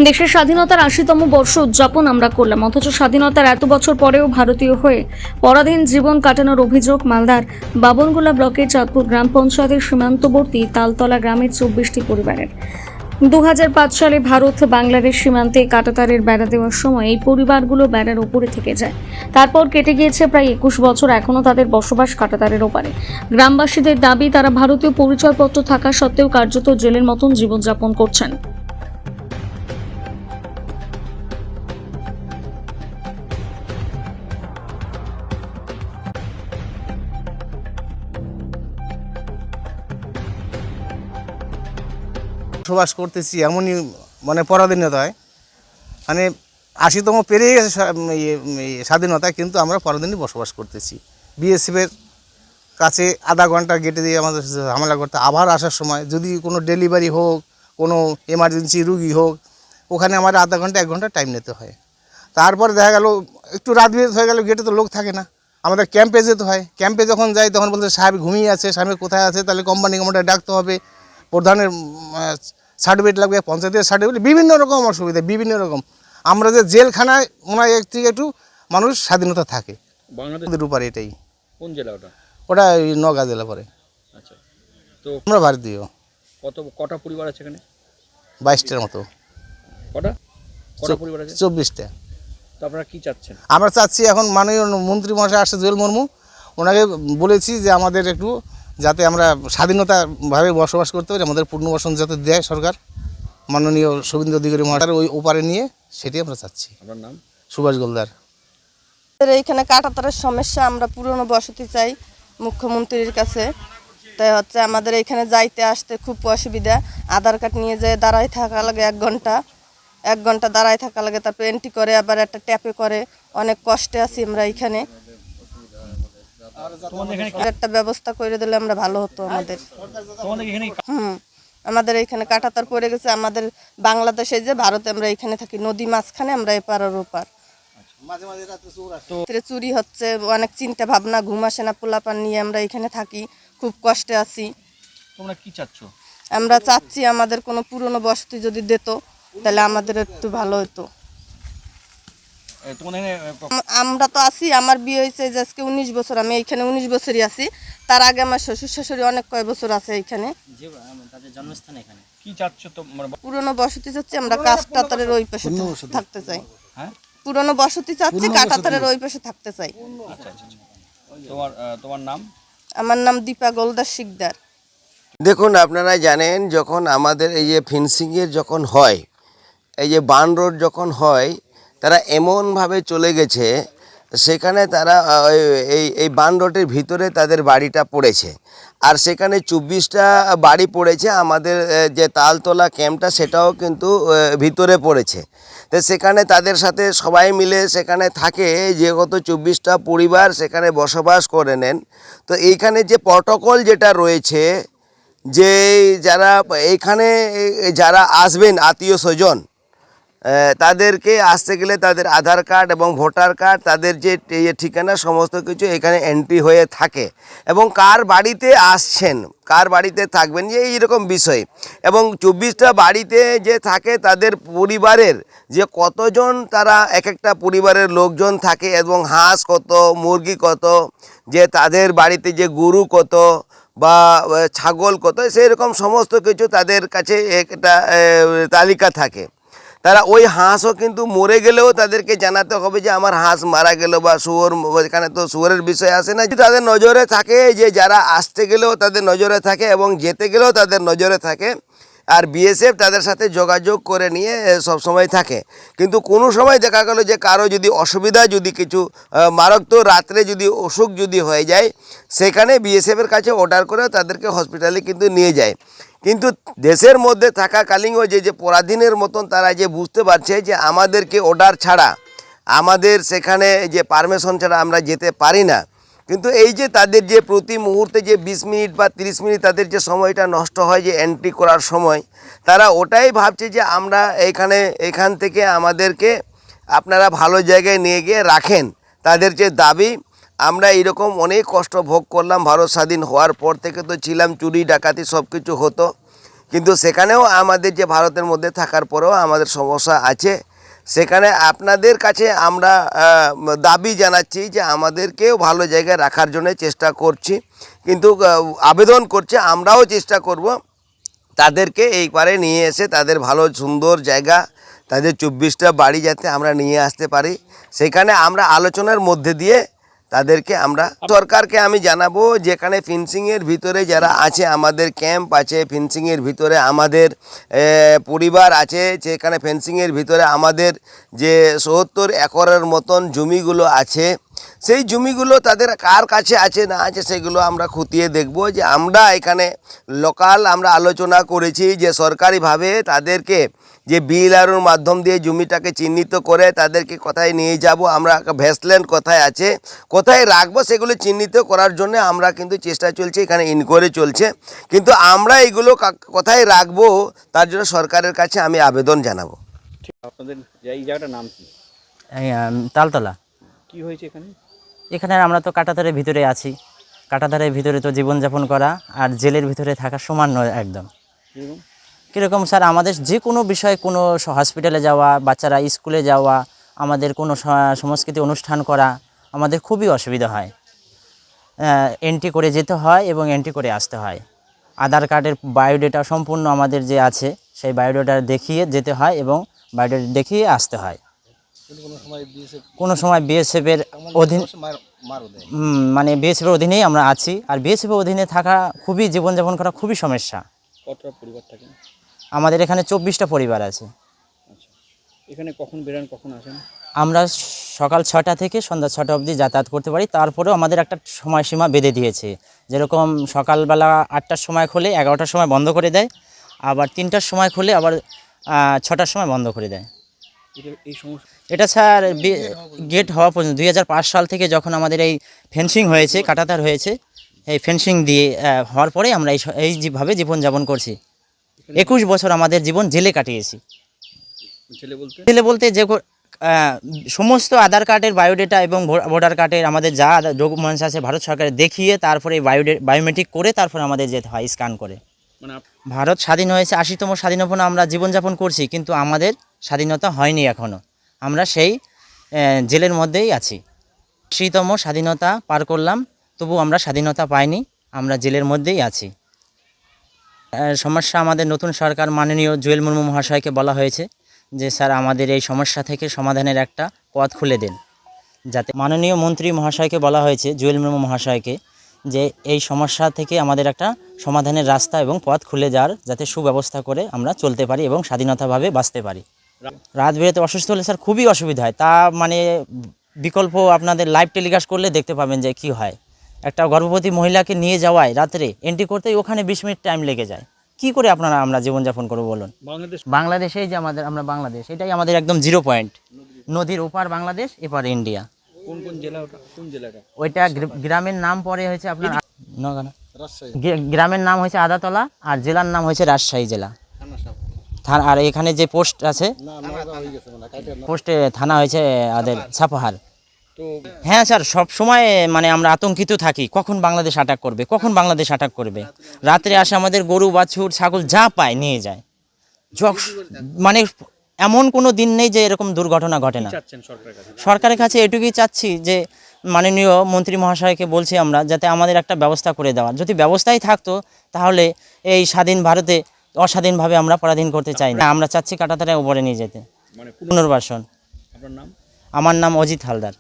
দেশের স্বাধীনতার ৮০তম বর্ষ উদযাপন আমরা করলাম, অথচ স্বাধীনতার এত বছর পরেও ভারতীয় হয়ে পরাধীন জীবন কাটানোর অভিযোগ মালদার বাবনগোলা ব্লকের চাঁদপুর গ্রাম পঞ্চায়েতের সীমান্তবর্তী তালতলা গ্রামের ২৪টি পরিবারের। ২০০৫ সালে ভারত বাংলাদেশ সীমান্তে কাঁটাতারের বেড়া দেওয়ার সময় এই পরিবারগুলো বেড়ার ওপরে থেকে যায়। তারপর কেটে গিয়েছে প্রায় ২১ বছর, এখনও তাদের বসবাস কাঁটাতারের ওপারে। গ্রামবাসীদের দাবি, তারা ভারতীয় পরিচয়পত্র থাকা সত্ত্বেও কার্যত জেলের মতন জীবনযাপন করছেন। বসবাস করতেছি এমনই পরাধীনতায়, ৮০তম পেরিয়ে গেছে স্বাধীনতা, কিন্তু আমরা পরাধীনই বসবাস করতেছি। বিএসএফের কাছে আধা ঘন্টা গেটে দিয়ে আমাদের ঝামেলা করতে, আবার আসার সময় যদি কোনো ডেলিভারি হোক, কোনো এমার্জেন্সি রুগী হোক, ওখানে আমার আধা ঘন্টা ১ ঘন্টা টাইম নিতে হয়। তারপর দেখা গেল একটু রাত বিরেত হয়ে গেল, গেটে তো লোক থাকে না, আমাদের ক্যাম্পে যেতে হয়। ক্যাম্পে যখন যাই তখন বলতে সাহেব ঘুমিয়ে আছে, সাহেব কোথায় আছে, তাহলে কোম্পানি ডাকতে হবে, প্রধানের সার্টিফিকেট লাগবে, পঞ্চায়েতের সার্টিফিকেট, বিভিন্ন রকম অসুবিধা, বিভিন্ন রকম। আমরা যে জেলখানায় ওনার এক থেকে একটু মানুষ স্বাধীনতা থাকে বাংলাদেশের উপরে। এটাই কোন জেলা ওটা? ওটা ওই নওগাঁ জেলা পরে। আচ্ছা, তো আমরা ভারতীয়। কটা পরিবার আছে এখানে? ২২টার মতো। কটা পরিবার আছে? ২৪টা। তো আপনারা কি চাচ্ছেন? আমরা চাচ্ছি, এখন মাননীয় মন্ত্রী মহাশয় আসছে জুয়েল মুর্মু, ওনাকে বলেছি যে আমাদের একটু যাতে আমরা স্বাধীনতাভাবে বসবাস করতে পারি, আমাদের পুনর্বাসন যাতে দেয় সরকার, মাননীয় শুভেন্দু অধিকারী মহাশয় ওই ওপারে নিয়ে, সেটি আমরা চাচ্ছি। আপনার নাম? সুভাষ গোলদার। এইখানে কাঁটাতারের সমস্যা, আমরা পুরনো বসতি চাই মুখ্যমন্ত্রীর কাছে। তাই আমাদের এখানে যাইতে আসতে খুব অসুবিধা। আধার কার্ড নিয়ে যেয়ে দাঁড়ায় থাকা লাগে ১ ঘন্টা দাঁড়ায় থাকা লাগে, তারপর এন্ট্রি করে আবার একটা ট্যাপে করে। অনেক কষ্টে আছি আমরা এখানে। একটা ব্যবস্থা করে দিলে আমরা ভালো হতো আমাদের। আমাদের এইখানে কাঁটাতার পড়ে গেছে। আমাদের বাংলাদেশে যে ভারতে, আমরা এখানে থাকি নদী মাঝখানে, আমরা এপার আর ওপার। চুরি হচ্ছে, অনেক চিন্তা ভাবনা, ঘুম আসে না, পোলাপান নিয়ে আমরা এখানে থাকি, খুব কষ্টে আছি। তোমরা কি চাচ্ছ? আমরা চাচ্ছি আমাদের কোনো পুরনো বসতি যদি দিত, তাহলে আমাদের একটু ভালো হতো। আমরা তো আছি, আমার বিয়ে হয়েছে যে আজকে ১৯ বছর, আমি এইখানে ১৯ বছরই আছি। তার আগে আমার শ্বশুর শাশুড়ি অনেক কয় বছর আছে এইখানে। কি চাচ্ছ তো? পুরনো বসতি চাচ্ছি আমরা, কাঁটাতারের ওই পাশে থাকতে চাই। হ্যাঁ, পুরনো বসতি চাচ্ছি, কাঁটাতারের ওই পাশে থাকতে চাই। আচ্ছা আচ্ছা। তোমার নাম? আমার নাম দীপা গোলদার শিকদার। দেখুন, আপনারা জানেন, যখন আমাদের এই যে ফেন্সিংয়ের যখন হয়, এই যে বান রোড যখন হয়, তারা এমনভাবে চলে গেছে, সেখানে তারা এই বান রোডের ভিতরে তাদের বাড়িটা পড়েছে। আর সেখানে ২৪টা বাড়ি পড়েছে। আমাদের যে তালতলা ক্যাম্পটা, সেটাও কিন্তু ভিতরে পড়েছে। তো সেখানে তাদের সাথে সবাই মিলে সেখানে থাকে, যে গত ২৪টা পরিবার সেখানে বসবাস করে নেন। তো এইখানে যে প্রটোকল যেটা রয়েছে, যে যারা এইখানে যারা আসবেন আত্মীয় স্বজন, তাদেরকে আসতে গেলে তাদের আধার কার্ড এবং ভোটার কার্ড, তাদের যে ঠিকানা, সমস্ত কিছু এখানে এন্ট্রি হয়ে থাকে, এবং কার বাড়িতে আসছেন, কার বাড়িতে থাকবেন, যে এইরকম বিষয়। এবং ২৪টা বাড়িতে যে থাকে, তাদের পরিবারের যে কতজন, তারা এক একটা পরিবারের লোকজন থাকে, এবং হাঁস কত, মুরগি কত, যে তাদের বাড়িতে যে গরু কত বা ছাগল কত, সেরকম সমস্ত কিছু তাদের কাছে একটা তালিকা থাকে। তারা ওই হাঁসও কিন্তু মরে গেলেও তাদেরকে জানাতে হবে যে আমার হাঁস মারা গেল, বা শুয়োর, এখানে তো শুয়োরের বিষয় আসে না, তাদের নজরে থাকে, যে যারা আসতে গেলেও তাদের নজরে থাকে এবং যেতে গেলেও তাদের নজরে থাকে। আর বিএসএফ তাদের সাথে যোগাযোগ করে নিয়ে সব সময় থাকে। কিন্তু কোনো সময় দেখা গেল যে কারো যদি অসুবিধা, যদি কিছু মারাত্মক রাত্রে যদি অসুখ যদি হয়ে যায়, সেখানে বিএসএফের কাছে অর্ডার করে তাদেরকে হসপিটালে কিন্তু নিয়ে যায়। কিন্তু দেশের মধ্যে থাকাকালীনও যে পরাধীনের মতন তারা যে বুঝতে পারছে যে আমাদেরকে অর্ডার ছাড়া, আমাদের সেখানে যে পারমিশন ছাড়া আমরা যেতে পারি না। কিন্তু এই যে তাদের যে প্রতি মুহূর্তে যে ২০ মিনিট বা ৩০ মিনিট তাদের যে সময়টা নষ্ট হয় যে এন্ট্রি করার সময়, তারা ওটাই ভাবছে যে আমরা এখান থেকে আমাদেরকে আপনারা ভালো জায়গায় নিয়ে গিয়ে রাখেন। তাদের যে দাবি, আমরা এরকম অনেক কষ্ট ভোগ করলাম। ভারত স্বাধীন হওয়ার পর থেকে তো ছিলাম, চুরি ডাকাতি সব কিছু হতো, কিন্তু সেখানেও আমাদের যে ভারতের মধ্যে থাকার পরেও আমাদের সমস্যা আছে। সেখানে আপনাদের কাছে আমরা দাবি জানাচ্ছি যে আমাদেরকেও ভালো জায়গায় রাখার জন্য চেষ্টা করছি, কিন্তু আবেদন করছে, আমরাও চেষ্টা করব তাদেরকে এইবারে নিয়ে এসে তাদের ভালো সুন্দর জায়গা, তাদের 24টা বাড়ি যাতে আমরা নিয়ে আসতে পারি। সেখানে আমরা আলোচনার মধ্যে দিয়ে তাদেরকে আমরা সরকারকে আমি জানাবো, যেখানে ফেন্সিংয়ের ভিতরে যারা আছে, আমাদের ক্যাম্প আছে, ফেন্সিংয়ের ভিতরে আমাদের পরিবার আছে, যেখানে ফেন্সিংয়ের ভিতরে আমাদের যে ৭০ একরের মতন জমিগুলো আছে, সেই জমিগুলো তাদের কার কাছে আছে না আছে সেগুলো আমরা খতিয়ে দেখব। যে আমরা এখানে লোকাল আমরা আলোচনা করেছি যে সরকারিভাবে তাদেরকে যে বিএলআরওর মাধ্যম দিয়ে জমিটাকে চিহ্নিত করে তাদেরকে কোথায় নিয়ে যাব, আমরা ভেস্টল্যান্ড কোথায় আছে, কোথায় রাখবো, সেগুলো চিহ্নিত করার জন্য আমরা কিন্তু চেষ্টা চলছে, এখানে ইনকোয়ারি চলছে। কিন্তু আমরা এগুলো কোথায় রাখবো তার জন্য সরকারের কাছে আমি আবেদন জানাবো। আপনাদের এই জায়গাটার নাম কি? তালতলা। কি হয়েছে এখানে? এখানে আমরা তো কাঁটাতারের ভিতরে আছি। কাঁটাতারের ভিতরে তো জীবনযাপন করা আর জেলের ভিতরে থাকা সমান নয় একদম। এরকম কীরকম স্যার, আমাদের যে কোনো বিষয়ে, কোনো হসপিটালে যাওয়া, বাচ্চারা স্কুলে যাওয়া, আমাদের কোনো সংস্কৃতি অনুষ্ঠান করা আমাদের খুবই অসুবিধা হয়। এন্ট্রি করে যেতে হয় এবং এন্ট্রি করে আসতে হয়। আধার কার্ডের বায়োডেটা সম্পূর্ণ আমাদের যে আছে সেই বায়োডেটা দেখিয়ে যেতে হয় এবং বায়োডেটা দেখিয়ে আসতে হয়। কোনো সময় বিএসএফের অধীন মানে বিএসএফের অধীনেই আমরা আছি। আর বিএসএফের অধীনে থাকা খুবই, জীবনযাপন করা খুবই সমস্যা। কতটা পরিবার থাকেন? আমাদের এখানে 24টা পরিবার আছে। আচ্ছা, এখানে কখন বেরান, কখন আসেন? আমরা সকাল 6টা থেকে সন্ধ্যা 6টা অবধি যাতায়াত করতে পারি। তারপরেও আমাদের একটা সময়সীমা বেঁধে দিয়েছে, যেরকম সকালবেলা 8টার সময় খুলে 11টার সময় বন্ধ করে দেয়, আবার 3টার সময় খুলে আবার 6টার সময় বন্ধ করে দেয়। এই সমস্যা এটা স্যার গেট হওয়া পর্যন্ত 2005 সাল থেকে যখন আমাদের এই ফেন্সিং হয়েছে, কাঁটাতার হয়েছে, এই ফেন্সিং দিয়ে হওয়ার পরে আমরা এইভাবে জীবনযাপন করছি। 21 বছর আমাদের জীবন জেলে কাটিয়েছি। জেলে বলতে যে সমস্ত আধার কার্ডের বায়োডেটা এবং ভোটার কার্ডের আমাদের যা ডকুমেন্টস আছে ভারত সরকারের দেখিয়ে তারপরে বায়োমেট্রিক করে তারপরে আমাদের যেতে হয় স্ক্যান করে। মানে ভারত স্বাধীন হয়েছে 80তম স্বাধীনতা আমরা জীবনযাপন করছি, কিন্তু আমাদের স্বাধীনতা হয়নি এখনও। আমরা সেই জেলের মধ্যেই আছি। 80তম স্বাধীনতা পার করলাম, তবু আমরা স্বাধীনতা পাইনি, আমরা জেলের মধ্যেই আছি। সমস্যা আমাদের নতুন সরকার মাননীয় জুয়েল মুর্মু মহাশয়কে বলা হয়েছে যে স্যার আমাদের এই সমস্যা থেকে সমাধানের একটা পথ খুলে দেন। যাতে মাননীয় মন্ত্রী মহাশয়কে বলা হয়েছে, জুয়েল মুর্মু মহাশয়কে, যে এই সমস্যা থেকে আমাদের একটা সমাধানের রাস্তা এবং পথ খুলে যাওয়ার যাতে সুব্যবস্থা করে আমরা চলতে পারি এবং স্বাধীনতাভাবে বাঁচতে পারি। রাত বেরোতে অসুস্থ হলে স্যার খুবই অসুবিধা হয়। তা মানে বিকল্প আপনাদের লাইভ টেলিকাস্ট করলে দেখতে পাবেন যে কি হয়। একটা গর্ভবতী মহিলাকে নিয়ে যাওয়ায় রাত্রে এন্ট্রি করতেই ওখানে 20 মিনিট টাইম লেগে যায়। কি করে আমরা জীবনযাপন করবো বলুন? বাংলাদেশেই যে আমরা বাংলাদেশ, এটাই আমাদের একদম 0 পয়েন্ট। নদীর ওপার বাংলাদেশ, এপার ইন্ডিয়া। কোন কোন জেলা ওটা? কোন জেলাটা? ওইটা গ্রামের নাম পরে হয়েছে আপনার নগানা, গ্রামের নাম হয়েছে আদাতলা আর জেলার নাম হয়েছে রাজশাহী জেলা। আর এখানে যে পোস্ট আছে, পোস্টে থানা হয়েছে আমাদের ছাপাহার। তো হ্যাঁ স্যার, সব সময় মানে আমরা আতঙ্কিত থাকি, কখন বাংলাদেশ অ্যাটাক করবে, কখন বাংলাদেশ অ্যাটাক করবে। রাত্রে আসে আমাদের গরু, বাছুর, ছাগল যা পায় নিয়ে যায়। মানে এমন কোনো দিন নেই যে এরকম দুর্ঘটনা ঘটে না। চাচ্ছেন সরকারের কাছে? সরকারের কাছে এটুকুই চাচ্ছি যে মাননীয় মন্ত্রী মহাশয়কে বলছি আমরা, যাতে আমাদের একটা ব্যবস্থা করে দেওয়া। যদি ব্যবস্থাই থাকতো তাহলে এই স্বাধীন ভারতে অস্বাধীনভাবে আমরা পরাধীন করতে চাই না। আমরা চাচ্ছি কাঁটাতারের উপরে নিয়ে যেতে, মানে পুনর্বাসন। আপনার নাম? আমার নাম অজিত হালদার।